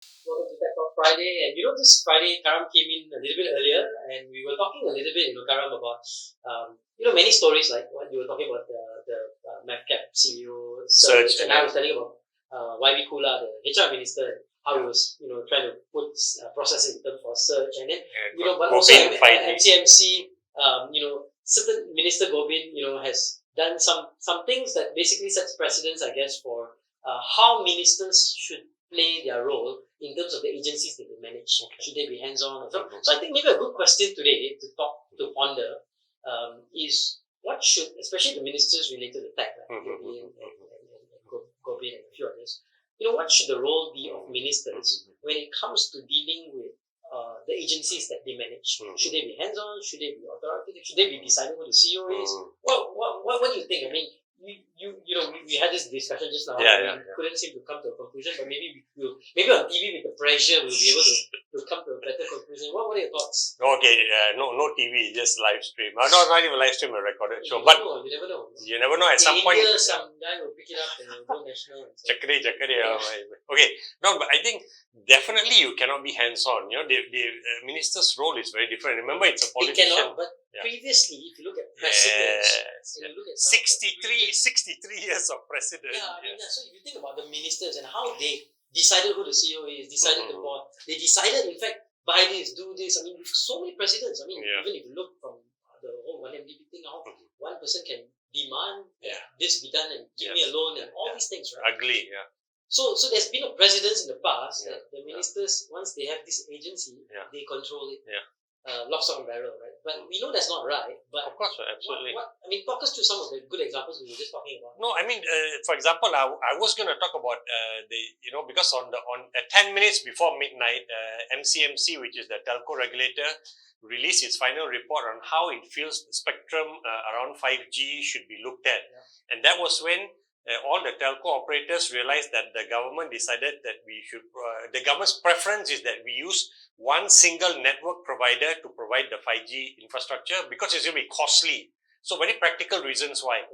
Welcome to Tech Talk Friday. And this Friday, Karam came in a little bit earlier, and we were talking a little bit, Karam, about many stories like what you were talking about the MapCap CEO search, and I was telling about YB Kula, the HR minister, and how he was trying to put process in terms for search, and then but also MCMC, certain Minister Govt, has done some things that basically sets precedents, I guess, for how ministers should play their role in terms of the agencies that they manage. Okay. Should they be hands-on? Or so, so I think maybe a good question today to ponder is what should, especially the ministers related to tech, like and Govt and a few others, what should the role be of ministers when it comes to dealing with the agencies that they manage? Should they be hands-on? Should they be authoritative? Should they be deciding who the CEO is? What do you think? I mean, we had this discussion just now. We couldn't seem to come to a conclusion, but maybe on TV with the pressure we'll be able to come to a better conclusion. What are your thoughts? Okay, no TV, just live stream. Not even live stream, a recorded show. But you never know. You never know. At some point, some guy will pick it up and go national. Chakri. Okay, no, but I think definitely you cannot be hands-on. The minister's role is very different. Remember, it's a politician. It cannot, but previously, if you look at presidents, and you look at 63 years of president. So if you think about the ministers and how they decided who the CEO is, decided the board, they decided, in fact, buy this, do this. I mean, so many presidents. I mean, even if you look from the whole 1MDB thing, how one person can demand this be done and give me a loan and all these things, right? Ugly, So there's been a precedence in the past that the ministers, once they have this agency, they control it. Lock, stock, and barrel, right? But we know that's not right. But of course, absolutely. Talk us through some of the good examples we were just talking about. No, I mean, for example, I was going to talk about because at 10 minutes before midnight, MCMC, which is the telco regulator, released its final report on how it feels the spectrum around 5G should be looked at, and that was when all the telco operators realized that the government decided that we should. The government's preference is that we use one single network provider to provide the 5G infrastructure because it's going to be costly. So very practical reasons why.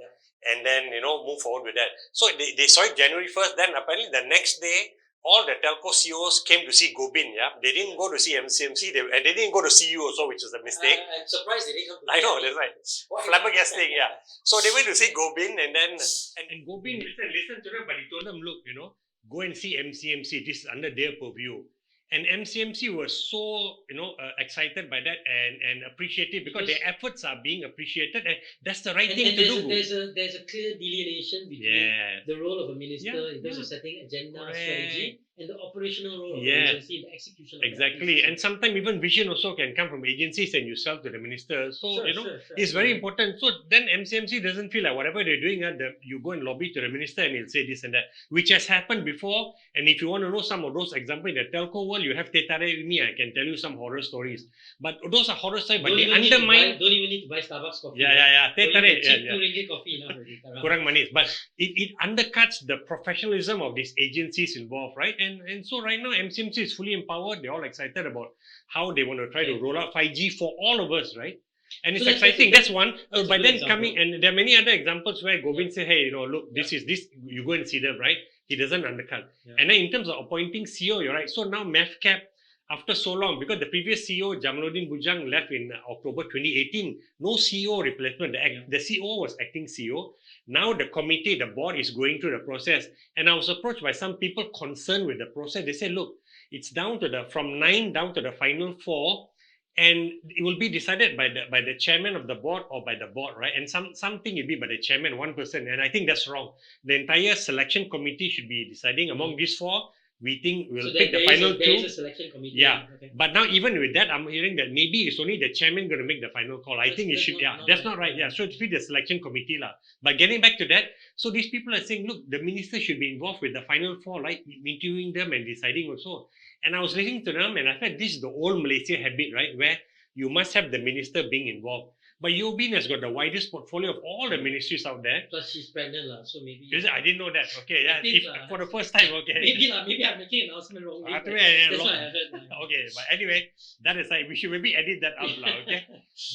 And then, move forward with that. So they saw it January 1st. Then apparently the next day, all the telco CEOs came to see Govt. They didn't go to see MCMC. And they didn't go to see you also, which is a mistake. I'm surprised they didn't come to I know, that's right. Flabbergasting, So they went to see Govt and then... And Govt listened to them, but he told them, look, go and see MCMC. This is under their purview. And MCMC was so, excited by that and appreciative because their efforts are being appreciated, and that's the right thing to do. There's a clear delineation between the role of a minister in terms of setting agenda, strategy, and the operational role of the agency in the execution. Exactly, and sometimes even vision also can come from agencies and you sell to the minister. So it's very important. So then MCMC doesn't feel like whatever they're doing, you go and lobby to the minister and he'll say this and that, which has happened before. And if you want to know some of those examples in the telco world, you have techtalk with me. I can tell you some horror stories. But those are horror stories, but they undermine. Don't even need to buy Starbucks coffee. Techtalk. Cheap 2 ringgit coffee enough already. Kurang manis. But it undercuts the professionalism of these agencies involved, right? And so right now, MCMC is fully empowered. They're all excited about how they want to try to roll out 5G for all of us, right? And it's exciting. That's one. But then coming, and there are many other examples where Govt say, hey, look, this is this. You go and see them, right? He doesn't undercut. And then in terms of appointing CEO, you're right. So now MAFCAP, after so long, because the previous CEO, Jamaluddin Bujang, left in October 2018, no CEO replacement. The CEO was acting CEO. Now the committee, the board is going through the process. And I was approached by some people concerned with the process. They said, look, it's down to from 9 down to the final 4. And it will be decided by the chairman of the board or by the board, right? And something will be by the chairman, one person. And I think that's wrong. The entire selection committee should be deciding among these 4. We think we'll pick the final 2. There is a selection committee. Okay. But now even with that, I'm hearing that maybe it's only the chairman going to make the final call. I think it should. That's not right. So it should be the selection committee lah. But getting back to that, so these people are saying, look, the minister should be involved with the final 4, right? Interviewing them and deciding also. And I was listening to them and I thought this is the old Malaysia habit, right? Where you must have the minister being involved. But Yobin has got the widest portfolio of all the ministries out there. Plus she's pregnant so maybe. Is it? I didn't know that. Okay, yeah. think, For the first time, okay. Maybe I'm making an announcement wrongly. That's why I heard. Okay, but anyway, that aside, we should maybe edit that out loud, okay?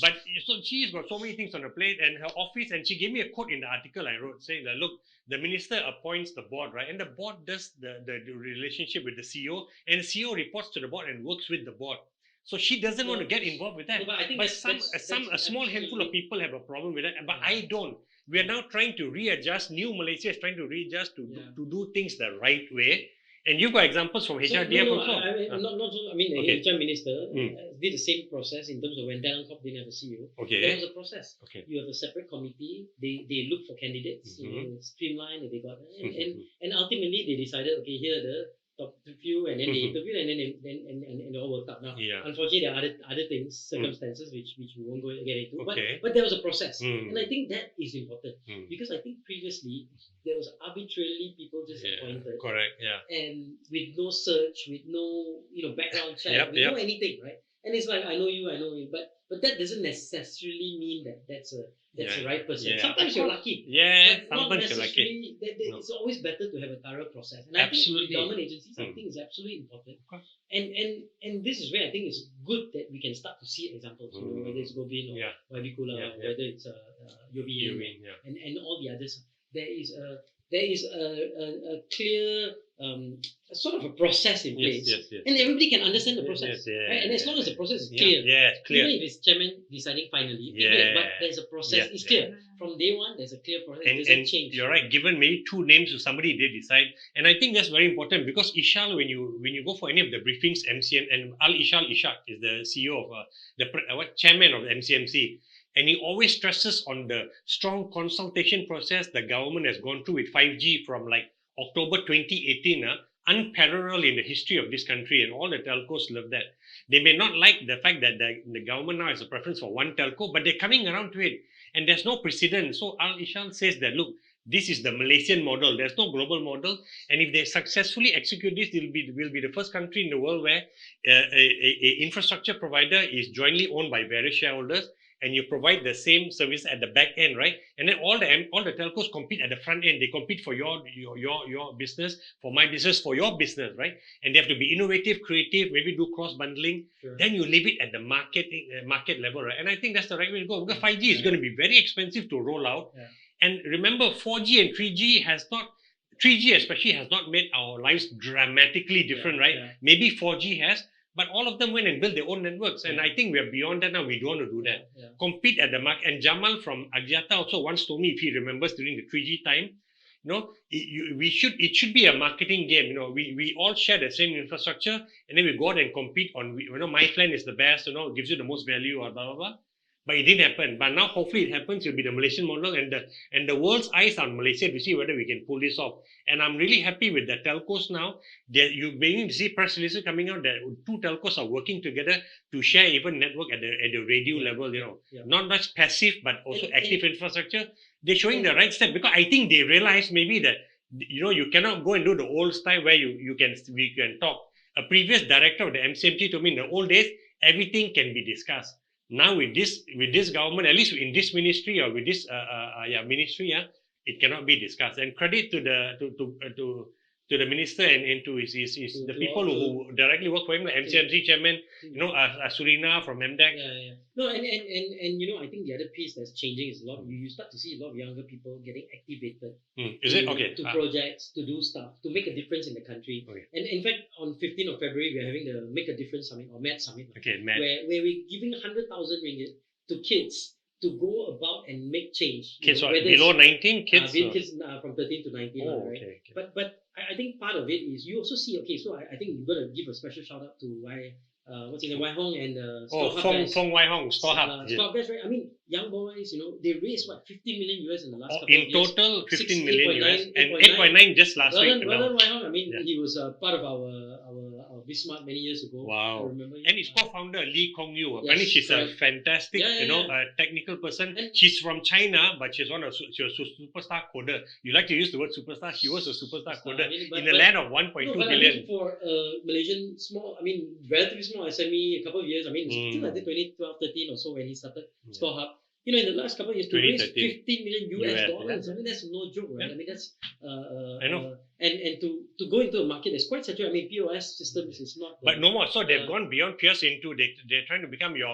But so she's got so many things on her plate and her office, and she gave me a quote in the article I wrote saying that, look, the minister appoints the board, right? And the board does the relationship with the CEO, and the CEO reports to the board and works with the board. So she doesn't want to get involved with that. No, but I think a small handful of people have a problem with that, but I don't. We are now trying to readjust. New Malaysia is trying to readjust to do things the right way. And you've got examples from HRDF also. The HR minister did the same process in terms of when Talent Corp didn't have a CEO. Okay. There was a process. Okay. You have a separate committee. They look for candidates, streamline if they got and ultimately they decided, okay, here are the top few, and then they interviewed, and then they all worked out. Now, unfortunately, there are other things, circumstances which we won't get into. Okay. But there was a process, and I think that is important because I think previously there was arbitrarily people just appointed. Correct. Yeah. And with no search, with no background check, with no anything, right? And it's like I know you, but that doesn't necessarily mean that that's the right person. Sometimes you're lucky. Yeah, sometimes you're lucky. It's always better to have a thorough process. And I think with government agencies, I think is absolutely important. And this is where I think it's good that we can start to see examples. Whether it's Govt or Wadikula, or whether it's Yobin and all the others. There is a clear sort of a process in place, and everybody can understand the process. Right? And as long as the process is clear, even if it's chairman deciding finally, but there's a process. It's clear from day one. There's a clear process. And change. You're right. Given maybe two names to somebody, they decide, and I think that's very important because Ishal, when you go for any of the briefings, MCM and Al Ishal Ishak is the CEO of chairman of the MCMC. And he always stresses on the strong consultation process the government has gone through with 5G from like October 2018, unparalleled in the history of this country, and all the telcos love that. They may not like the fact that the government now has a preference for one telco, but they're coming around to it. And there's no precedent. So Al Ishal says that, look, this is the Malaysian model. There's no global model. And if they successfully execute this, we'll be the first country in the world where a infrastructure provider is jointly owned by various shareholders, and you provide the same service at the back end, right? And then all the telcos compete at the front end. They compete for your business, for my business, for your business, right? And they have to be innovative, creative, maybe do cross bundling. Sure. Then you leave it at the market level, right? And I think that's the right way to go because 5G is going to be very expensive to roll out. Yeah. And remember, 4G and 3G especially has not made our lives dramatically different, right? Yeah. Maybe 4G has. But all of them went and built their own networks. And I think we're beyond that now. We don't want to do that. Yeah. Compete at the market. And Jamal from Axiata also once told me, if he remembers during the 3G time, it should be a marketing game. We all share the same infrastructure, and then we go out and compete on, my plan is the best, gives you the most value or blah, blah, blah. But it didn't happen. But now hopefully it happens. It'll be the Malaysian model, and the world's eyes are on Malaysia to see whether we can pull this off. And I'm really happy with the telcos now. You're beginning to see press releases coming out that two telcos are working together to share even network at the radio level. Not just passive but also active infrastructure. They're showing the right step because I think they realize maybe that you cannot go and do the old style where we can talk. A previous director of the MCMT told me in the old days everything can be discussed. Now with this government, at least in this ministry or with this ministry, it cannot be discussed. And credit to the minister and to the people who directly work for him, like MCMC chairman, Surina from MDEC. Yeah. No, and I think the other piece that's changing is you start to see a lot of younger people getting activated. Is it okay? To projects, to do stuff, to make a difference in the country. Okay. And in fact, on 15th of February, we're having the Make a Difference Summit or MAD Summit. Okay, MAD. Where we're giving 100,000 ringgit to kids to go about and make change. Kids below 19? Kids from 13 to 19. Right? Okay. But I think part of it is you also see, so I think you've got to give a special shout out to what's in the Wai Hong and StoreHub. Fong Wai Hong, StoreHub. StoreHub guys, right? I mean, young boys, they raised $50 million in the last couple of years. In total, 15 million US and 8.9 just last week. Brother Wai Hong, he was part of our Bismarck many years ago. Wow. And his co-founder, Lee Kong Yu. Apparently, she's a fantastic, technical person. And she's from China, but she's a superstar coder. You like to use the word superstar? She was a superstar coder in the land of 1.2 billion. For Malaysian relatively small SME, a couple of years, still like 2012, 13 or so when he started StoreHub. in the last couple of years, to raise 2013. 15 million US dollars, yeah. I mean, that's no joke, right? Yeah. I mean, that's I know. and to go into a market that's quite saturated. I mean, POS systems is not. But no more. So they've gone beyond POS into they're trying to become your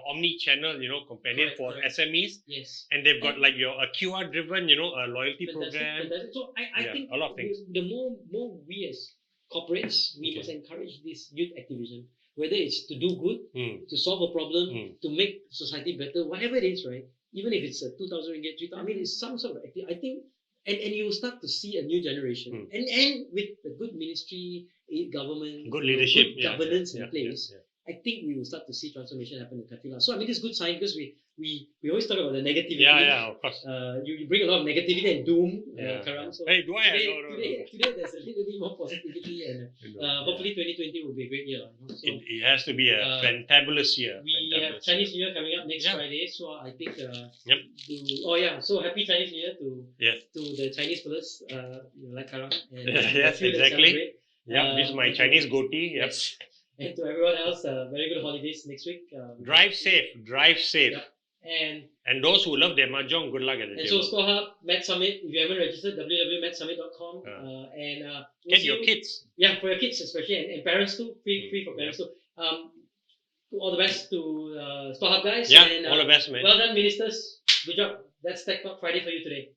omni-channel, companion for SMEs. Yes. And they've got like your QR driven, a loyalty program. Fantastic. So I think a lot of things. The more we as corporates, we must encourage this youth activism. Whether it's to do good, to solve a problem, to make society better, whatever it is, right? Even if it's a 2,000 ringgit, 3,000, I mean, it's some sort of activity. I think, and you will start to see a new generation, and with the good ministry, government, good leadership, good governance in place. Yeah. I think we will start to see transformation happen in Katila. So I mean, it's good sign because we always talk about the negativity. Yeah, of course. You bring a lot of negativity and doom, Karam. So hey, do I? Today there's a little bit more positivity, and hopefully 2020 will be a great year. So it has to be a fantabulous year. We have Chinese New Year coming up next Friday, so I think. So happy Chinese New Year to the Chinese fellas, like Karam. And yes, exactly. This is my Chinese goatee. Yep. Yes. And to everyone else, very good holidays next week. Drive safe. Yeah. And those who love their mahjong, good luck at the table. So StoreHub, Med Summit, if you haven't registered, www.medsummit.com. Get your kids. Yeah, for your kids especially, and parents too, free for parents too. All the best to StoreHub guys. Yeah, and, all the best, man. Well done, ministers. Good job. That's Tech Talk Friday for you today.